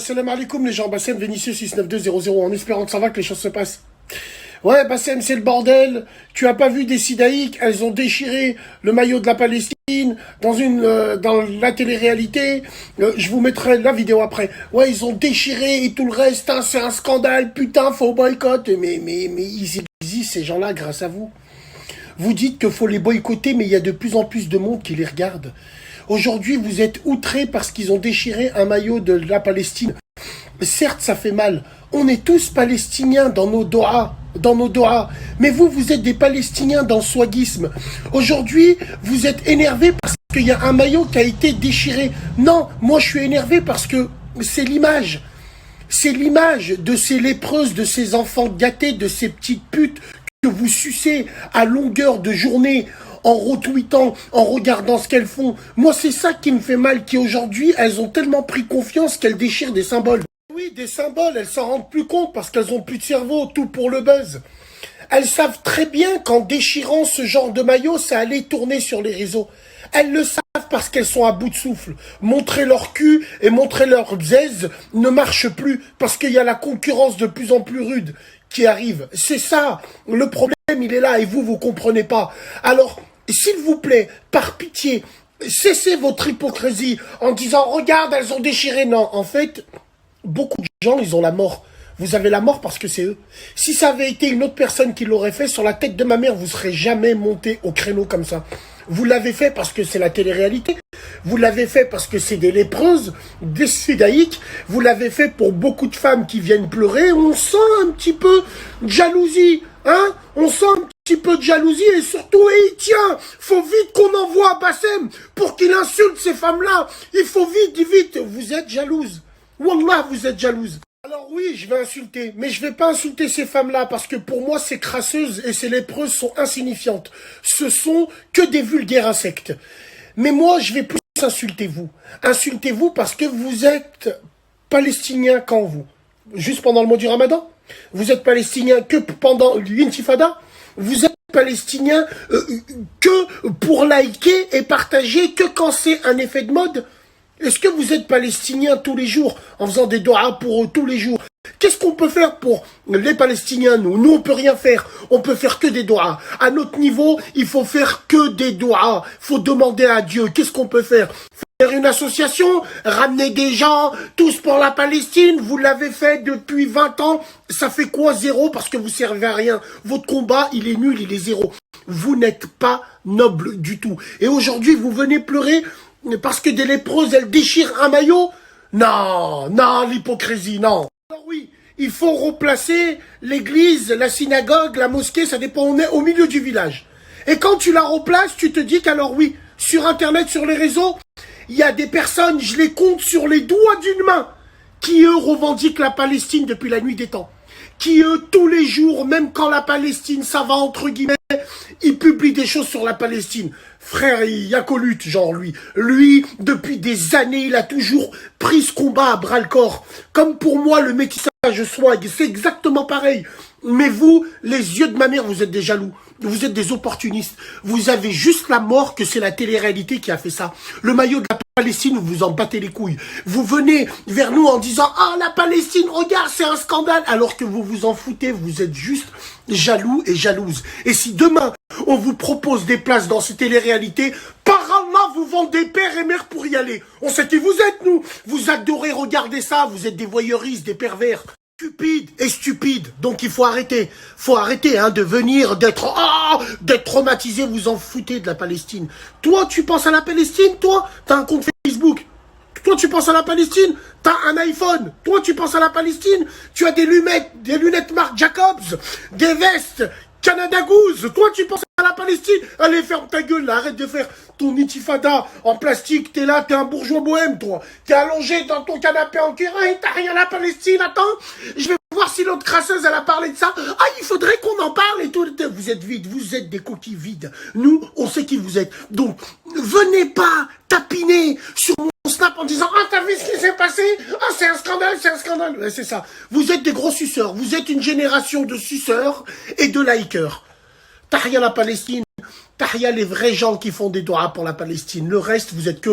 Salam alaikum les gens, Bassem Vénitieux 69200 en espérant que ça va, que les choses se passent. Ouais Bassem, c'est le bordel, tu as pas vu des Sidaïques, elles ont déchiré le maillot de la Palestine dans la télé-réalité, je vous mettrai la vidéo après. Ouais, ils ont déchiré et tout le reste, hein, c'est un scandale, putain, faut boycott, mais ils existent ces gens-là grâce à vous. Vous dites qu'il faut les boycotter, mais il y a de plus en plus de monde qui les regarde. Aujourd'hui, vous êtes outrés parce qu'ils ont déchiré un maillot de la Palestine. Certes, ça fait mal. On est tous palestiniens dans nos doigts. Mais vous, vous êtes des Palestiniens dans le swagisme. Aujourd'hui, vous êtes énervés parce qu'il y a un maillot qui a été déchiré. Non, moi je suis énervé parce que c'est l'image. C'est l'image de ces lépreuses, de ces enfants gâtés, de ces petites putes que vous sucez à longueur de journée en retweetant, en regardant ce qu'elles font. Moi, c'est ça qui me fait mal, qu'aujourd'hui, elles ont tellement pris confiance qu'elles déchirent des symboles. Oui, des symboles, elles s'en rendent plus compte parce qu'elles ont plus de cerveau, tout pour le buzz. Elles savent très bien qu'en déchirant ce genre de maillot, ça allait tourner sur les réseaux. Elles le savent parce qu'elles sont à bout de souffle. Montrer leur cul et montrer leur bzèze ne marche plus parce qu'il y a la concurrence de plus en plus rude qui arrive. C'est ça, le problème, il est là et vous comprenez pas. Alors, s'il vous plaît, par pitié, cessez votre hypocrisie en disant « Regarde, elles ont déchiré ». Non, en fait, beaucoup de gens, ils ont la mort. Vous avez la mort parce que c'est eux. Si ça avait été une autre personne qui l'aurait fait, sur la tête de ma mère, vous ne serez jamais monté au créneau comme ça. Vous l'avez fait parce que c'est la télé-réalité. Vous l'avez fait parce que c'est des lépreuses, des Sidaïques. Vous l'avez fait pour beaucoup de femmes qui viennent pleurer. On sent un petit peu de jalousie, hein? On sent un petit peu de jalousie et surtout, tiens, faut vite qu'on envoie à Bassem pour qu'il insulte ces femmes-là. Il faut vite. Vous êtes jalouse. Wallah, vous êtes jalouse. Alors oui, je vais insulter, mais je vais pas insulter ces femmes-là parce que pour moi, ces crasseuses et ces lépreuses sont insignifiantes. Ce sont que des vulgaires insectes. Mais moi, je vais plus insulter vous. Insultez-vous parce que vous êtes palestiniens quand vous. Juste pendant le mois du Ramadan. Vous êtes palestiniens que pendant l'intifada. Vous êtes palestiniens que pour liker et partager, que quand c'est un effet de mode. Est-ce que vous êtes palestiniens tous les jours, en faisant des doigts pour eux tous les jours? Qu'est-ce qu'on peut faire pour les Palestiniens, nous? Nous, on peut rien faire. On peut faire que des doigts. À notre niveau, il faut faire que des doigts. Faut demander à Dieu. Qu'est-ce qu'on peut faire? Faire une association? Ramener des gens? Tous pour la Palestine? Vous l'avez fait depuis 20 ans. Ça fait quoi, zéro? Parce que vous servez à rien. Votre combat, il est nul, il est zéro. Vous n'êtes pas noble du tout. Et aujourd'hui, vous venez pleurer parce que des lépreuses, elles déchirent un maillot? Non, l'hypocrisie, non. Alors oui, il faut replacer l'église, la synagogue, la mosquée, ça dépend, on est au milieu du village. Et quand tu la replaces, tu te dis qu'alors oui, sur Internet, sur les réseaux, il y a des personnes, je les compte sur les doigts d'une main, qui eux revendiquent la Palestine depuis la nuit des temps. Qui eux, tous les jours, même quand la Palestine, ça va entre guillemets, ils publient des choses sur la Palestine. Frère, il y a qu'au lutte, genre lui. Lui, depuis des années, il a toujours pris ce combat à bras-le-corps. Comme pour moi, le métissage swag, c'est exactement pareil. Mais vous, les yeux de ma mère, vous êtes des jaloux. Vous êtes des opportunistes. Vous avez juste la mort que c'est la télé-réalité qui a fait ça. Le maillot de la Palestine, vous vous en battez les couilles. Vous venez vers nous en disant « Ah, la Palestine, regarde, c'est un scandale !» Alors que vous vous en foutez, vous êtes juste jaloux et jalouses. Et si demain, on vous propose des places dans cette télé-réalité, par Allah, vous vendez père et mère pour y aller. On sait qui vous êtes, nous. Vous adorez regarder ça. Vous êtes des voyeuristes, des pervers. Stupide. Donc il faut arrêter. Faut arrêter de venir, d'être traumatisé, vous en foutez de la Palestine. Toi, tu penses à la Palestine, toi? T'as un compte Facebook. Toi, tu penses à la Palestine? T'as un iPhone. Toi, tu penses à la Palestine? Tu as des lunettes Marc Jacobs, des vestes Canada Goose. Toi, tu penses à la Palestine? Allez, ferme ta gueule, là. Arrête de faire ton intifada en plastique. T'es là, t'es un bourgeois bohème, toi. T'es allongé dans ton canapé en cuir. T'as rien à la Palestine, attends. Je vais voir si l'autre crasseuse, elle a parlé de ça. Il faudrait qu'on en parle et tout. Vous êtes vides, vous êtes des coquilles vides. Nous, on sait qui vous êtes. Donc, venez pas tapiner sur mon Snap en disant « t'as vu ce qui s'est passé? C'est un scandale, c'est un scandale !» Ouais, c'est ça. Vous êtes des gros suceurs. Vous êtes une génération de suceurs et de likers. T'as rien la Palestine. T'as rien les vrais gens qui font des doigts pour la Palestine. Le reste, vous êtes que...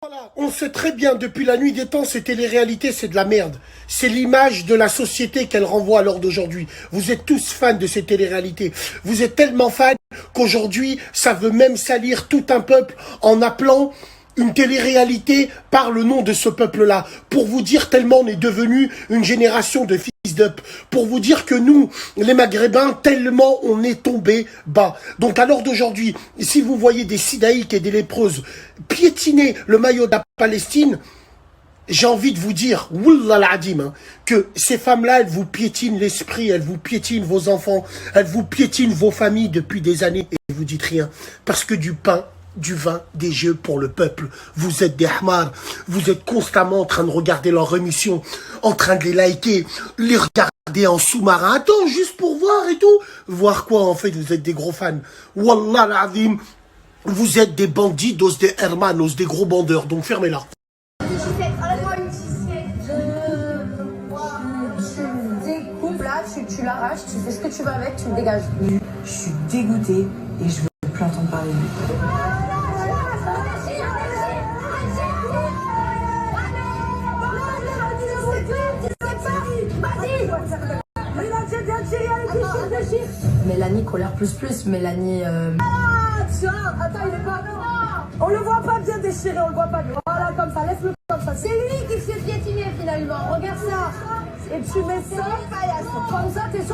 Voilà, on sait très bien, depuis la nuit des temps, ces téléréalités, c'est de la merde. C'est l'image de la société qu'elle renvoie à l'heure d'aujourd'hui. Vous êtes tous fans de ces téléréalités. Vous êtes tellement fans qu'aujourd'hui, ça veut même salir tout un peuple en appelant une télé-réalité par le nom de ce peuple-là. Pour vous dire tellement on est devenu une génération de fils d'up. Pour vous dire que nous, les Maghrébins, tellement on est tombé bas. Donc à l'heure d'aujourd'hui, si vous voyez des sidaïques et des lépreuses piétiner le maillot de la Palestine, j'ai envie de vous dire, Wallah al-Adim, hein, que ces femmes-là, elles vous piétinent l'esprit, elles vous piétinent vos enfants, elles vous piétinent vos familles depuis des années et vous dites rien. Parce que du pain, du vin, des jeux pour le peuple. Vous êtes des hamars, vous êtes constamment en train de regarder leurs émissions, en train de les liker, les regarder en sous-marin. Attends, juste pour voir et tout. Voir quoi en fait, vous êtes des gros fans. Wallah al-Azim, vous êtes des bandidos, des hermanos, des gros bandeurs, donc fermez-la. Tu l'arraches, tu fais ce que tu veux avec, tu me dégages. Je suis dégoûtée et je veux plus entendre parler de lui. Mélanie colère plus. Mélanie. Ah tiens, attends, il est pas. On le voit pas bien déchiré, on le voit pas bien. Voilà, comme ça, laisse-le comme ça. C'est lui qui se fait piétiner finalement. Regarde ça. Et tu mets ça, comme ça, t'es sûr.